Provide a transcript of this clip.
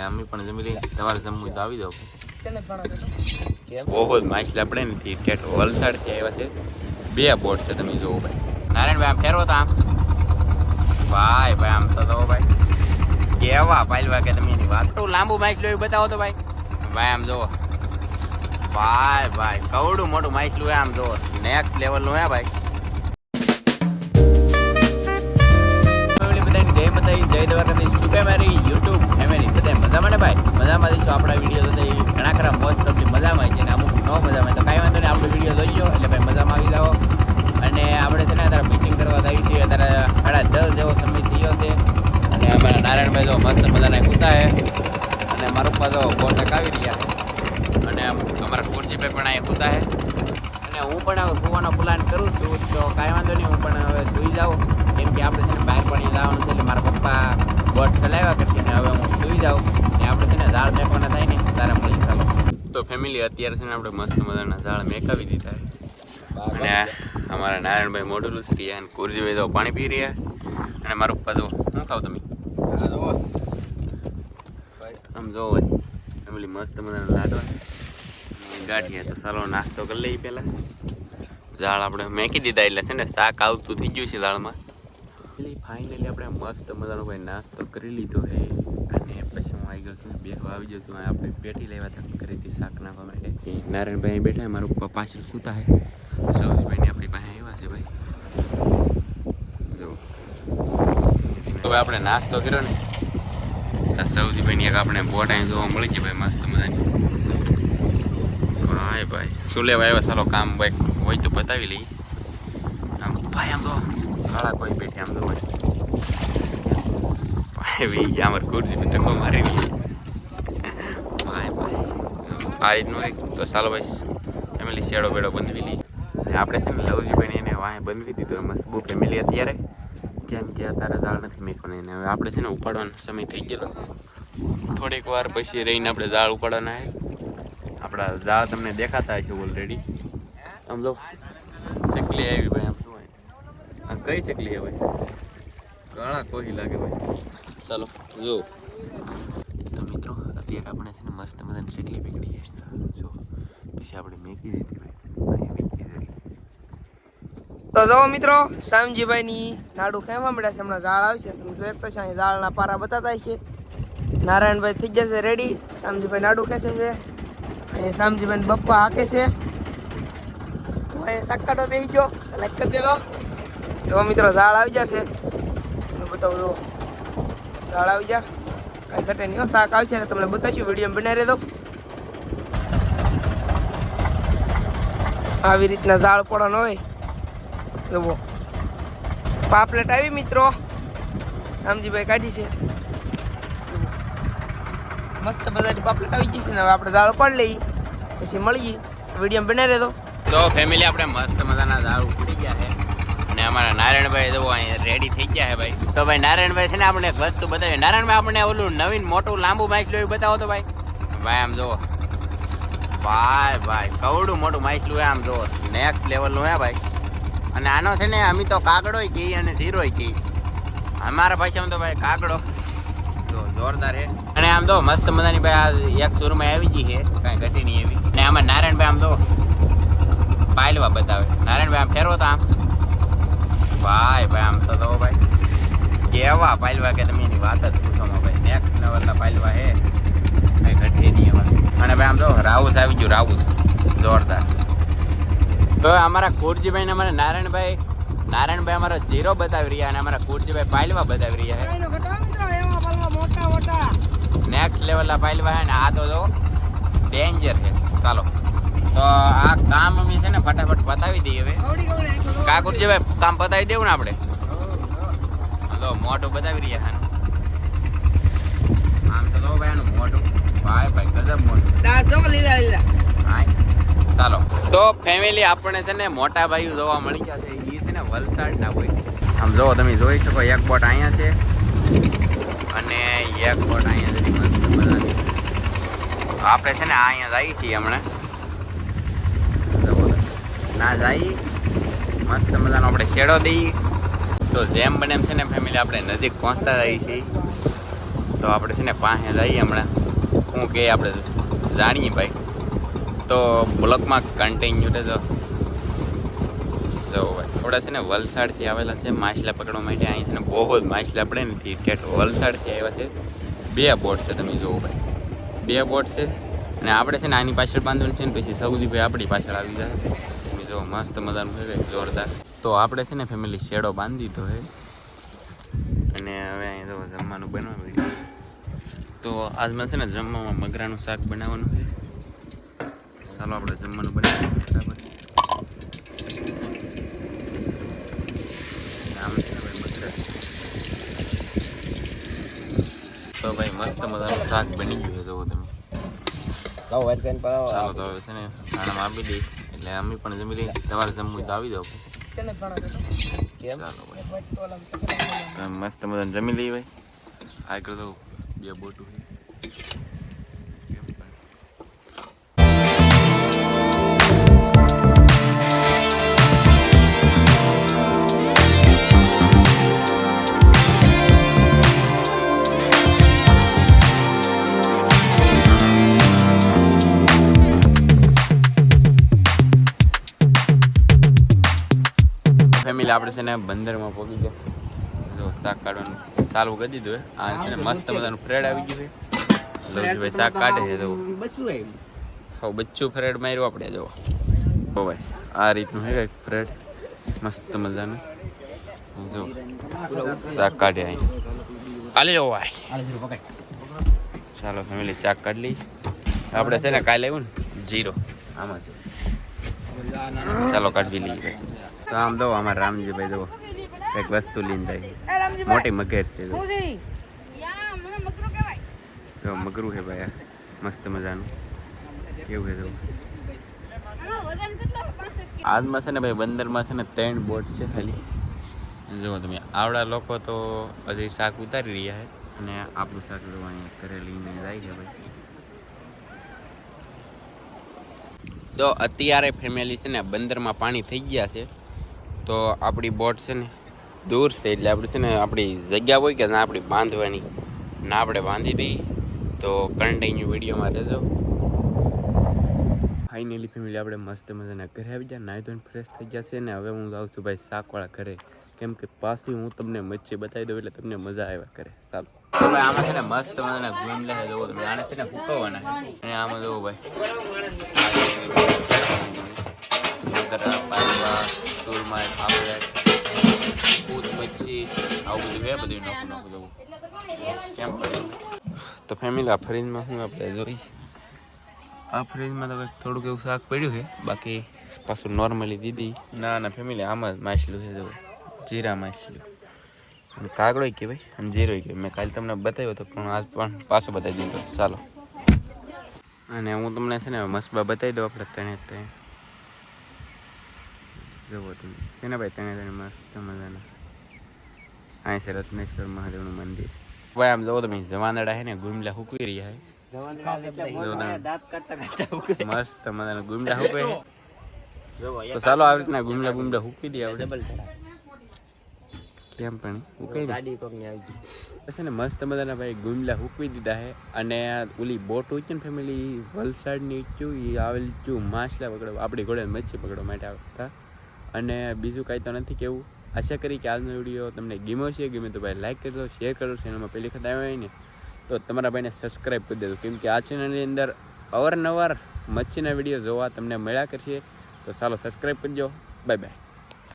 અમે પણ જમી લઈએ. તમારે જમવું તો આવી જાવ. બહુ જ માછલી આપણે નથી ઠેઠ વલસાડથી આવ્યા છે. 2 બોટ છે, તમે જોવો ભાઈ. નારાયણભાઈ આમ ફેરવો તો આમ ભાઈ આમ તો ભાઈ કેવા પાલવા કે તમે એની વાત. લાંબુ માછલું એવું બતાવો તો ભાઈ. આમ જોવો ભાઈ કવડું મોટું માછલું આમ જોવો નેક્સ્ટ લેવલનું હે ભાઈ. જય માતાજી, જય દ્વારકાધીશ. શું કે મારી યુટ્યુબ ફેમિલી બધા મજામાં ને ભાઈ? મજામાં દઈશું. આપણા વિડીયો તો ઘણા ખરા મોસ્ટ ઓફલી મજામાં છે ને અમુક ન મજામાં, તો કાંઈ વાંધો નહીં, આપણો વિડીયો જોઈ લો એટલે ભાઈ મજામાં આવી જાઓ. અને આપણે છે ને અત્યારે ફિશિંગ કરવા આવી છીએ. અત્યારે 10:30 જેવો સમય થયો છે અને અમારા નારાયણભાઈ તો મસ્ત મજાના કૂતા છે અને મારા પપ્પા તો બોટક આવી રહ્યા છે અને અમારા કુરજીભાઈ પણ અહીંયા કૂતા છે અને હું પણ હવે કૂવાનો પ્લાન કરું છું. તો કાંઈ વાંધો નહીં, હું પણ હવે સૂઈ જાઉં કેમ કે આપણે છે ને બહાર પાણી જવાનું છે એટલે મારા પપ્પા બોટ ચલાવ્યા કરશે ને હવે હું સૂઈ જાઉં ને આપણે છે ને ઝાડ મેકવાના થાય ને તારે મળી ચાલો. તો ફેમિલી અત્યારે છે ને આપણે મસ્ત મજાના ઝાડ મેકાવી દીધા અને અમારા નારાયણભાઈ મોઢું લૂછી રહ્યા અને કુરજીભાઈ તો પાણી પી રહ્યા અને મારા પપ્પા તો શું ખાવ તમે આમ જોવો ભાઈ ફેમિલી મસ્ત મજાના લાડવા ગાંઠિયા. તો ચાલો નાસ્તો કરી લઈએ પહેલાં. ઝાડ આપણે મેકી દીધા એટલે છે ને શાક આવતું થઈ ગયું છે ઝાડમાં. ફાઇનલી આપણે મસ્ત મજાનો ભાઈ નાસ્તો કરી લીધો છે અને પછી હું આવી ગયો છું બેસવા આવી ગયો છું. આપણે પેટી લેવા હતા ઘરેથી શાક નાખવા માટે. નારાયણભાઈ બેઠા, મારા પપ્પા પાછળ સૂતા છે. સૌજીભાઈની આપણી પાસે એવા છે ભાઈ જો. હવે આપણે નાસ્તો કર્યો ને સૌજીભાઈની એક આપણે બોટ અહીં જોવા મળી ગઈ ભાઈ મસ્ત મજાની. ભાઈ શું લેવા આવ્યા? ચાલો કામ ભાઈ હોય તો બતાવી લઈએ. આમ ભાઈ આમ તો કાળા કોઈ બેઠે આમ તો ભાઈ અમારે કુરજી તકો મારી ભાઈ આ રીતનું એક. તો ચાલો ભાઈ ફેમિલી શેડો બેડો બંધવી લઈએ. આપણે છે ને લવજીભાઈને એને વાંહે બંધવી દીધો મસ્ત બહુ ફેમિલી અત્યારે કેમ કે અત્યારે ઝાડ નથી મેકવાના એને. હવે આપણે છે ને ઉપાડવાનો સમય થઈ ગયેલો છે. થોડીક વાર પછી રહીને આપણે ઝાડ ઉપાડવાના છે. આપણા ઝાડ તમને દેખાતા હશે ઓલરેડી. આમ તો ચકલી આવી ભાઈ, આમ શું આ કઈ ચકલી હે ભાઈ? કાળા કોઈ લાગે ભાઈ. ચાલો જો તો મિત્રો અત્યારે આપણે છે ને મસ્ત મજાની ચકલી પકડી છે જો. પછી આપણે મેકી દીધી ભાઈ. તો જો મિત્રો શામજીભાઈની નાડું ખેવા મળ્યા છે. હમણાં ઝાડ આવશે તમે જોઈ શકતા છો. અહીં ઝાડના પારા બતાતા છે. નારાયણભાઈ થઈ જશે રેડી. શામજીભાઈ નાડું ખેંચે છે. અહીંયા શામજીભાઈ બપ્પા હાકે છે. સક્કાટો બેસી ગયો લાઈક કરી દેલો. તો મિત્રો ઝાડ આવી જશે બતાવું જો. ઝાડ આવી જા કાંઈ ઘટે નહીં. શાક આવશે ને તમને બતાવીશું. વિડીયો બનાવી રહેજો. આવી રીતના ઝાડ પડવાનો હોય જુઓ. પાપલેટ આવી મિત્રો શામજીભાઈ કાઢી છે. મસ્ત બધાની પાપલેટ આવી ગઈ છે ને હવે આપણે ઝાડ પાડી લઈએ પછી મળીએ. વિડીયો બનાવી રહેજો. તો ફેમિલી આપણે મસ્ત મજાના ઝાડ ઉખડી ગયા છે અને અમારા નારાયણભાઈ જો અહીંયા રેડી થઈ ગયા છે ભાઈ. તો ભાઈ નારાયણભાઈ છે ને આપણે એક વસ્તુ બતાવી. નારાયણભાઈ આપણે ઓલું નવીન મોટું લાંબુ માછલું એવું બતાવો તો ભાઈ. ભાઈ આમ જુઓ ભાઈ કવડું મોટું માછલું આમ જુઓ નેક્સ્ટ લેવલનું હે ભાઈ. અને આનો છે ને અમે તો કાગડોય કહી અને ઝીરોય કહી. અમારા ભાષામાં તો ભાઈ કાગડો તો જોરદાર છે. અને આમ તો મસ્ત મજાની ભાઈ આ એક સુરમાં આવી ગઈ છે કાંઈ ઘટી નહીં એવી. અને આમાં નારાયણભાઈ આમ તો પાયલવા બતાવે. નારાયણભાઈ આમ ફેરવો તો આમ ભાઈ આમ તો ભાઈ કેવા પાયલવા કે તમે એની વાત જ પૂછોમાં ભાઈ. નેક્સ્ટ લેવલના પાયલવા હે કાંઈ ઘટી નહીં એમાં. અને ભાઈ આમ તો રાઉસ આવી ગયું રાઉસ જોરદાર. તો અમારા કુરજીભાઈ ને અમારા નારાયણભાઈ અમારા ઝીરો બતાવી રહ્યા અને અમારા કુરજીભાઈ પાયલવા બતાવી રહ્યા છે. નેક્સ્ટ લેવલના પાયલવા છે ને આ તો જો ડેન્જર છે. ચાલો તો આ કામ અમે છે ને ફટાફટ પતાવી દઈએ હવે. કા કુરજીભાઈ કામ પતાવી દેવું ને આપણે. હલો મોઢું બતાવી રહ્યા છે આમ તો ભાઈ આનું મોઢું ભાઈ ગજબ મોઢું. ચાલો તો ફેમિલી આપણે છે ને મોટા ભાઈઓ જોવા મળી ગયા છે. એ છે ને વલસાડના હોય. આમ જો તમે જોઈ શકો એક બોટ અહીંયા છે અને એક બોટ અહીંયા છે. મસ્ત મજાની આપણે છે ને અહીંયા જઈએ છીએ હમણાં ના જઈએ મસ્ત મજાનો આપણે શેડો દઈએ. તો જેમ બને એમ છે ને ફેમિલી આપણે નજીક પહોંચતા જઈએ છીએ તો આપણે છે ને પાસે જઈએ હમણાં શું કે આપણે જાણીએ ભાઈ. તો બ્લોકમાં કન્ટિન્યુ રહેજો. જો ભાઈ થોડા છે ને વલસાડથી આવેલા છે માછલા પકડવા માટે. અહીં છે ને બહુ જ માછલા પડે નથી. ઠેઠ વલસાડથી આવ્યા છે. 2 બોટ છે, તમે જોવો ભાઈ, 2 બોટ છે. અને આપણે છે ને આની પાછળ બાંધવાનું છે ને પછી સૌદીભાઈ આપણી પાછળ આવી જાય. તમે જો મસ્ત મજાનું છે જોરદાર. તો આપણે છે ને ફેમિલી શેડો બાંધી દીધો છે અને હવે અહીં તો જમવાનું બનાવી. તો આજમાં છે ને જમવામાં મગરાનું શાક બનાવવાનું છે. ચાલો આપણે જમવાનું બનાવીએ બરાબર. આમ છે ને ભાઈ મગરા. તો ભાઈ મસ્ત મજાનું શાક બની ગયું છે. જુઓ તમે. ચાલો તો હવે છે ને ખાણામાં આપી દઈ એટલે અમે પણ જમી લઈએ. તમારે જમવું તો આવી જાવ. ચાલો મસ્ત મજાનું જમી લઈએ ભાઈ. આગળ તો 2 બોટું ફેમિલી. આપણે છે ને બંદરમાં પહોંચી ગયા. જો શાક કાઢવાનું ચાલુ કરી દીધું હે. આ છે ને મસ્ત મજાનું ફ્રેડ આવી ગયું છે. ભાઈ શાક કાઢે છે. જો હવે બચ્ચું ફ્રેડ માર્યું આપણે. જો ભાઈ આ રીતનું છે કંઈક ફ્રેડ મસ્ત મજાનું. જો શાક કાઢે અહીં આલે જો ભાઈ. ચાલો ફેમિલી શાક કાઢી લઈ. આપણે છે ને કાલે આવ્યું ને જીરો આમાં છે. ચાલો કાઢી લઈએ ભાઈ. તો આમ દો અમારા રામજીભાઈ જુઓ એક વસ્તુ લઈને જાય. મોટી મગર છે. જો મગરું છે ભાઈ. મસ્ત મજાનું કેવું છે. જો આજમાં છે ને ભાઈ બંદરમાં છે ને 3 બોટ છે ખાલી. જુઓ તમે આવડા લોકો તો હજી શાક ઉતારી રહ્યા છે અને આપણું શાક જોવાની ઘરે લઈને જાય છે ભાઈ. તો અત્યારે ફેમિલી છે ને બંદરમાં પાણી થઈ ગયા છે. તો આપણી બોટ છે ને દૂર છે એટલે આપણે છે ને આપણી જગ્યા હોય કે ના આપણી બાંધવાની ના આપણે બાંધી દઈએ. તો કન્ટિન્યુ વિડીયોમાં રહેજો. ફાઇનલી ફેમિલી આપણે મસ્ત મજાના ઘરે આવી ગયા. નાહી ધોઈને ફ્રેશ થઈ ગયા છે ને હવે હું જાઉં છું ભાઈ શાકવાળા ઘરે. કેમ કે પાછી હું તમને મચ્છી બતાવી દઉં એટલે તમને મજા આવ્યા કરે. ચાલો ભાઈ આમાં છે ને મસ્ત મજાના ગુમ લે જવો તમે. આને છે ને ફૂકવવાના અને આમાં જવું ભાઈ સુરમાય પાપડ પૂત મચ્છી આવું બધું છે. બધું નાખું જવું કેમ. તો ફેમિલી આ ફ્રીજમાં શું આપણે જોઈ. આ ફ્રીજમાં તો કંઈક થોડુંક એવું શાક પડ્યું છે. બાકી પાછું નોર્મલી દીધી. ના ફેમિલી આમાં જ માછલું છે. જવું જીરા માછલું અને કાગડો કહેવાય અને જીરો કહેવાય. મેં કાલે તમને બતાવ્યો હતો પણ આજ પણ પાછો બતાવી દીધો. ચાલો અને હું તમને છે ને મસબા બતાવી દઉં. આપણે 3 જુઓ તમે છે ને ભાઈ 3 મસ્ત મજાના. અહીં છે રત્નેશ્વર મહાદેવનું મંદિર. ભાઈ આમ જુઓ તમે જવાનડા છે ને ગુમલા હુકવી રહ્યા છે. મસ્ત મજાના ગુમલા હુકવે. તો ચાલો આવી રીતના ગુમલા હુકવી દઈએ આપણે. કેમ પણ હુકાઈ છે ને મસ્ત મજાના ભાઈ ગુમલા હુકવી દીધા છે. અને ઓલી બોટ હોય છે ને ફેમિલી વલસાડની એ આવેલી છું માછલા પકડવા આપણી ઘોડે મચ્છી પકડવા માટે આવતા. અને બીજું કાંઈ તો નથી કેવું. આશા કરી કે આજનો વિડીયો તમને ગમ્યો છે. ગમે તો ભાઈ લાઈક કરજો, શેર કરજો. ચેનલમાં પહેલી વખત આવ્યા હોય ને તો તમારા ભાઈને સબસ્ક્રાઈબ કરી દેજો. કેમ કે આ ચેનલની અંદર અવારનવાર મચ્છીના વિડીયો જોવા તમને મળ્યા કરશે. તો ચાલો સબસ્ક્રાઈબ કરજો. Bye bye.